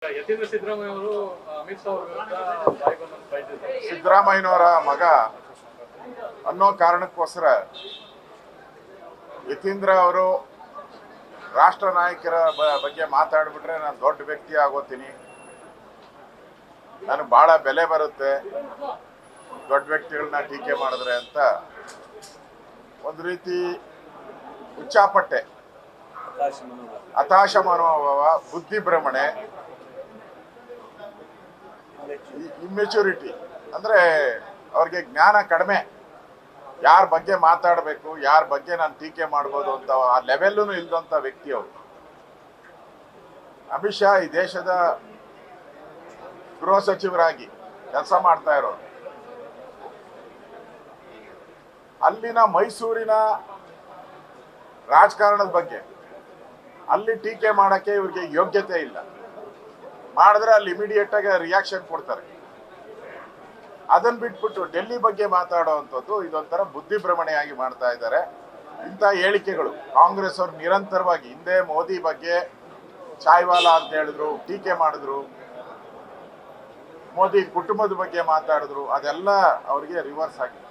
ಯತೀಂದ್ರ ಸಿದ್ದರಾಮಯ್ಯ ಅವರು ಅಮಿತ್ ಶಾ ಅವರ ವಿರುದ್ಧ ಬಾಯಿಗೊಂದು ಬೈದಿದ್ದಾರೆ. ಸಿದ್ದರಾಮಯ್ಯನವರ ಮಗ ಅನ್ನೋ ಕಾರಣಕ್ಕೋಸ್ಕರ ಯತೀಂದ್ರ ಅವರು ರಾಷ್ಟ್ರ ನಾಯಕರ ಬಗ್ಗೆ ಮಾತಾಡ್ಬಿಟ್ರೆ ನಾನು ದೊಡ್ಡ ವ್ಯಕ್ತಿ ಆಗೋತೀನಿ, ನನಗೆ ಬಹಳ ಬೆಲೆ ಬರುತ್ತೆ ದೊಡ್ಡ ವ್ಯಕ್ತಿಗಳನ್ನ ಟೀಕೆ ಮಾಡಿದ್ರೆ ಅಂತ ಒಂದು ರೀತಿ ಉಚ್ಚಾಪಟ್ಟೆ, ಹತಾಶ ಮನೋಭಾವ, ಬುದ್ಧಿ ಭ್ರಮಣೆ, ಇಮ್ಮೆಚುರಿಟಿ ಅಂದ್ರೆ ಅವ್ರಿಗೆ ಜ್ಞಾನ ಕಡಿಮೆ, ಯಾರ ಬಗ್ಗೆ ಮಾತಾಡಬೇಕು ಯಾರ ಬಗ್ಗೆ ನಾನು ಟೀಕೆ ಮಾಡ್ಬೋದು ಅಂತ ಆ ಲೆವೆಲ್ಲೂ ಇಲ್ದಂತ ವ್ಯಕ್ತಿ ಅವರು. ಅಮಿತ್ ಶಾ ಈ ದೇಶದ ಗೃಹ ಸಚಿವರಾಗಿ ಕೆಲಸ ಮಾಡ್ತಾ ಇರೋರು. ಅಲ್ಲಿನ ಮೈಸೂರಿನ ರಾಜಕಾರಣದ ಬಗ್ಗೆ ಅಲ್ಲಿ ಟೀಕೆ ಮಾಡಕ್ಕೆ ಇವ್ರಿಗೆ ಯೋಗ್ಯತೆ ಇಲ್ಲ. ಮಾಡಿದ್ರೆ ಅಲ್ಲಿ ಇಮಿಡಿಯೇಟ್ ಆಗಿ ರಿಯಾಕ್ಷನ್ ಕೊಡ್ತಾರೆ. ಅದನ್ನ ಬಿಟ್ಬಿಟ್ಟು ಡೆಲ್ಲಿ ಬಗ್ಗೆ ಮಾತಾಡುವಂಥದ್ದು ಇದೊಂಥರ ಬುದ್ಧಿ ಭ್ರಮಣೆಯಾಗಿ ಮಾಡ್ತಾ ಇದ್ದಾರೆ. ಇಂಥ ಹೇಳಿಕೆಗಳು ಕಾಂಗ್ರೆಸ್ ಅವರು ನಿರಂತರವಾಗಿ ಹಿಂದೆ ಮೋದಿ ಬಗ್ಗೆ ಚಾಯ್ವಾಲಾ ಅಂತ ಹೇಳಿದ್ರು, ಟೀಕೆ ಮಾಡಿದ್ರು, ಮೋದಿ ಕುಟುಂಬದ ಬಗ್ಗೆ ಮಾತಾಡಿದ್ರು, ಅದೆಲ್ಲ ಅವರಿಗೆ ರಿವರ್ಸ್ ಆಗಿದೆ.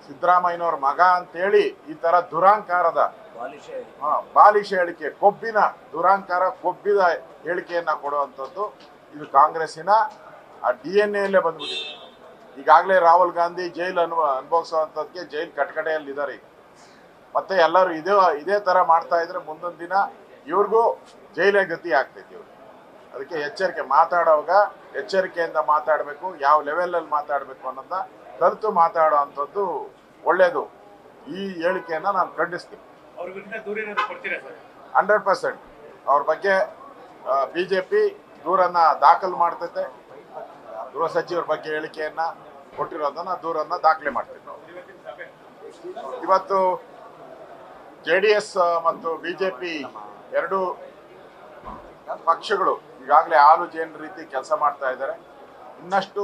ಸಿದ್ದರಾಮಯ್ಯನವ್ರ ಮಗ ಅಂತೇಳಿ ಈ ತರ ದುರಾಂಕಾರದ ಬಾಲಿಶ ಹೇಳಿಕೆ, ಕೊಬ್ಬಿನ ದುರಾಂಕಾರ, ಕೊಬ್ಬಿದ ಹೇಳಿಕೆಯನ್ನ ಕೊಡುವಂಥದ್ದು ಇದು ಕಾಂಗ್ರೆಸ್ಸಿನ ಆ DNA ಅಲ್ಲೇ ಬಂದ್ಬಿಟ್ಟಿದೆ. ಈಗಾಗಲೇ ರಾಹುಲ್ ಗಾಂಧಿ ಜೈಲು ಅನುಭವಿಸುವಂಥದ್ದಕ್ಕೆ ಜೈಲ್ ಕಟ್ಕಡೆಯಲ್ಲಿ ಇದ್ದಾರೆ. ಈಗ ಮತ್ತೆ ಎಲ್ಲರೂ ಇದೇ ತರ ಮಾಡ್ತಾ ಇದ್ರೆ ಮುಂದೊಂದು ದಿನ ಇವ್ರಿಗೂ ಜೈಲೇ ಗತಿ ಆಗ್ತೈತಿ. ಇವ್ರು ಅದಕ್ಕೆ ಎಚ್ಚರಿಕೆ, ಮಾತಾಡುವಾಗ ಎಚ್ಚರಿಕೆಯಿಂದ ಮಾತಾಡಬೇಕು, ಯಾವ ಲೆವೆಲಲ್ಲಿ ಮಾತಾಡಬೇಕು ಅನ್ನೋದನ್ನ ಕಲಿತು ಮಾತಾಡೋ ಅಂಥದ್ದು ಒಳ್ಳೇದು. ಈ ಹೇಳಿಕೆಯನ್ನ ನಾನು ಖಂಡಿಸ್ತೀನಿ. 100% ಅವ್ರ ಬಗ್ಗೆ ಬಿಜೆಪಿ ದೂರನ್ನ ದಾಖಲು ಮಾಡ್ತೈತೆ. ಗೃಹ ಸಚಿವರ ಬಗ್ಗೆ ಹೇಳಿಕೆಯನ್ನ ಕೊಟ್ಟಿರೋದನ್ನ ದೂರನ್ನ ದಾಖಲೆ ಮಾಡ್ತೈತೆ. ಇವತ್ತು JDS ಮತ್ತು ಬಿಜೆಪಿ ಎರಡು ಪಕ್ಷಗಳು ಈಗಾಗಲೇ ಹಾಲು ಜೇನು ರೀತಿ ಕೆಲಸ ಮಾಡ್ತಾ ಇದ್ದಾರೆ. ಇನ್ನಷ್ಟು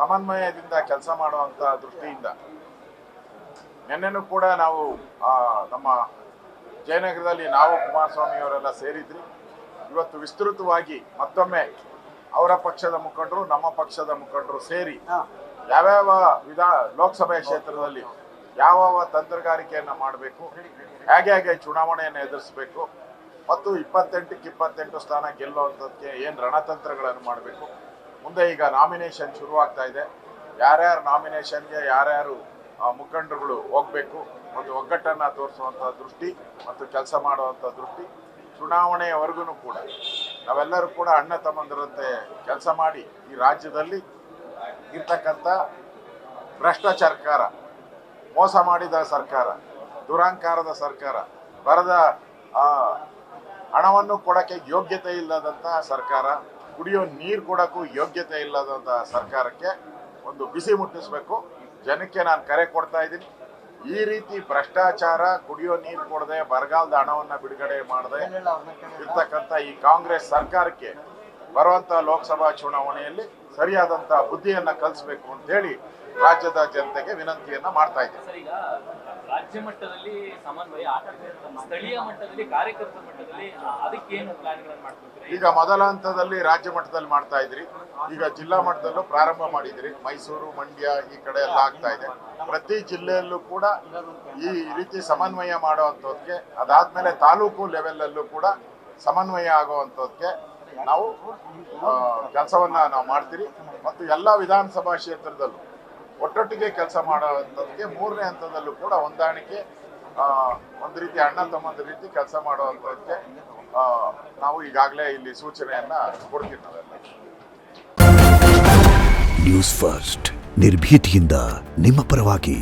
ಸಮನ್ವಯದಿಂದ ಕೆಲಸ ಮಾಡುವಂತ ದೃಷ್ಟಿಯಿಂದ ನಿನ್ನೆನೂ ಕೂಡ ನಾವು ನಮ್ಮ ಜಯನಗರದಲ್ಲಿ ನಾವು ಕುಮಾರಸ್ವಾಮಿ ಅವರೆಲ್ಲ ಸೇರಿದ್ರಿ. ಇವತ್ತು ವಿಸ್ತೃತವಾಗಿ ಮತ್ತೊಮ್ಮೆ ಅವರ ಪಕ್ಷದ ಮುಖಂಡರು ನಮ್ಮ ಪಕ್ಷದ ಮುಖಂಡರು ಸೇರಿ ಯಾವ್ಯಾವ ಲೋಕಸಭೆ ಕ್ಷೇತ್ರದಲ್ಲಿ ಯಾವ ತಂತ್ರಗಾರಿಕೆಯನ್ನು ಮಾಡಬೇಕು, ಹೇಗೆ ಚುನಾವಣೆಯನ್ನು ಎದುರಿಸಬೇಕು ಮತ್ತು 28ಕ್ಕೆ 28 ಸ್ಥಾನ ಗೆಲ್ಲುವಂಥದ್ದಕ್ಕೆ ಏನು ರಣತಂತ್ರಗಳನ್ನು ಮಾಡಬೇಕು. ಮುಂದೆ ಈಗ ನಾಮಿನೇಷನ್ ಶುರುವಾಗ್ತಾ ಇದೆ. ಯಾರ್ಯಾರು ನಾಮಿನೇಷನ್ಗೆ ಯಾರ್ಯಾರು ಮುಖಂಡರುಗಳು ಹೋಗಬೇಕು, ಒಂದು ಒಗ್ಗಟ್ಟನ್ನು ತೋರಿಸುವಂಥ ದೃಷ್ಟಿ ಮತ್ತು ಕೆಲಸ ಮಾಡುವಂಥ ದೃಷ್ಟಿ, ಚುನಾವಣೆಯವರೆಗೂ ಕೂಡ ನಾವೆಲ್ಲರೂ ಕೂಡ ಅಣ್ಣ ತಮ್ಮಂದಿರಂತೆ ಕೆಲಸ ಮಾಡಿ ಈ ರಾಜ್ಯದಲ್ಲಿ ಇರ್ತಕ್ಕಂಥ ಭ್ರಷ್ಟ ಸರ್ಕಾರ, ಮೋಸ ಮಾಡಿದ ಸರ್ಕಾರ, ದುರಾಂಕಾರದ ಸರ್ಕಾರ, ಬರದ ಹಣವನ್ನು ಕೊಡೋಕ್ಕೆ ಯೋಗ್ಯತೆ ಇಲ್ಲದಂತಹ ಸರ್ಕಾರ, ಕುಡಿಯೋ ನೀರು ಕೊಡೋಕ್ಕೂ ಯೋಗ್ಯತೆ ಇಲ್ಲದಂತಹ ಸರ್ಕಾರಕ್ಕೆ ಒಂದು ಬಿಸಿ ಮುಟ್ಟಿಸ್ಬೇಕು. ಜನಕ್ಕೆ ನಾನು ಕರೆ ಕೊಡ್ತಾ ಇದ್ದೀನಿ. ಈ ರೀತಿ ಭ್ರಷ್ಟಾಚಾರ, ಕುಡಿಯೋ ನೀರು ಕೊಡದೆ, ಬರಗಾಲದ ಹಣವನ್ನು ಬಿಡುಗಡೆ ಮಾಡದೆ ಇರ್ತಕ್ಕಂಥ ಈ ಕಾಂಗ್ರೆಸ್ ಸರ್ಕಾರಕ್ಕೆ ಬರುವಂಥ ಲೋಕಸಭಾ ಚುನಾವಣೆಯಲ್ಲಿ ಸರಿಯಾದಂಥ ಬುದ್ಧಿಯನ್ನು ಕಲಿಸಬೇಕು ಅಂತ ಹೇಳಿ ರಾಜ್ಯದ ಜನತೆಗೆ ವಿನಂತಿಯನ್ನ ಮಾಡ್ತಾ ಇದ್ದೀನಿ. ರಾಜ್ಯ ಮಟ್ಟದಲ್ಲಿ ಸಮನ್ವಯ, ಸ್ಥಳೀಯ ಮಟ್ಟದಲ್ಲಿ, ಕಾರ್ಯಕರ್ತರ ಮಟ್ಟದಲ್ಲಿ ಅದಕ್ಕೇನು ಪ್ಲಾನ್ಗಳನ್ನು ಮಾಡ್ತಿದ್ದೀರಿ? ಈಗ ಮೊದಲ ಹಂತದಲ್ಲಿ ರಾಜ್ಯ ಮಟ್ಟದಲ್ಲಿ ಮಾಡ್ತಾ ಇದ್ರಿ, ಈಗ ಜಿಲ್ಲಾ ಮಟ್ಟದಲ್ಲೂ ಪ್ರಾರಂಭ ಮಾಡಿದಿರಿ. ಮೈಸೂರು, ಮಂಡ್ಯ ಈ ಕಡೆ ಎಲ್ಲ ಆಗ್ತಾ ಇದೆ. ಪ್ರತಿ ಜಿಲ್ಲೆಯಲ್ಲೂ ಕೂಡ ಈ ರೀತಿ ಸಮನ್ವಯ ಮಾಡುವಂಥದ್ದಕ್ಕೆ, ಅದಾದ್ಮೇಲೆ ತಾಲೂಕು ಲೆವೆಲಲ್ಲೂ ಕೂಡ ಸಮನ್ವಯ ಆಗುವಂಥದ್ದಕ್ಕೆ ನಾವು ಕೆಲಸವನ್ನ ನಾವು ಮಾಡ್ತೀರಿ. ಮತ್ತು ಎಲ್ಲ ವಿಧಾನಸಭಾ ಕ್ಷೇತ್ರದಲ್ಲೂ ಒಟ್ಟೊಟ್ಟಿಗೆ ಕೆಲಸ ಮಾಡುವಂಥದ್ದಕ್ಕೆ 3ನೇ ಹಂತದಲ್ಲೂ ಕೂಡ ಹೊಂದಾಣಿಕೆ, ಒಂದು ರೀತಿ ಅಣ್ಣ ತಮ್ಮಂದ ರೀತಿ ಕೆಲಸ ಮಾಡುವಂಥದ್ದಕ್ಕೆ ನಾವು ಈಗಾಗಲೇ ಇಲ್ಲಿ ಸೂಚನೆಯನ್ನ ಕೊಡ್ತೀವಿ ನಾವೆಲ್ಲ. ನ್ಯೂಸ್ ಫಸ್ಟ್ ನಿರ್ಭೀತಿಯಿಂದ ನಿಮ್ಮ ಪರವಾಗಿ.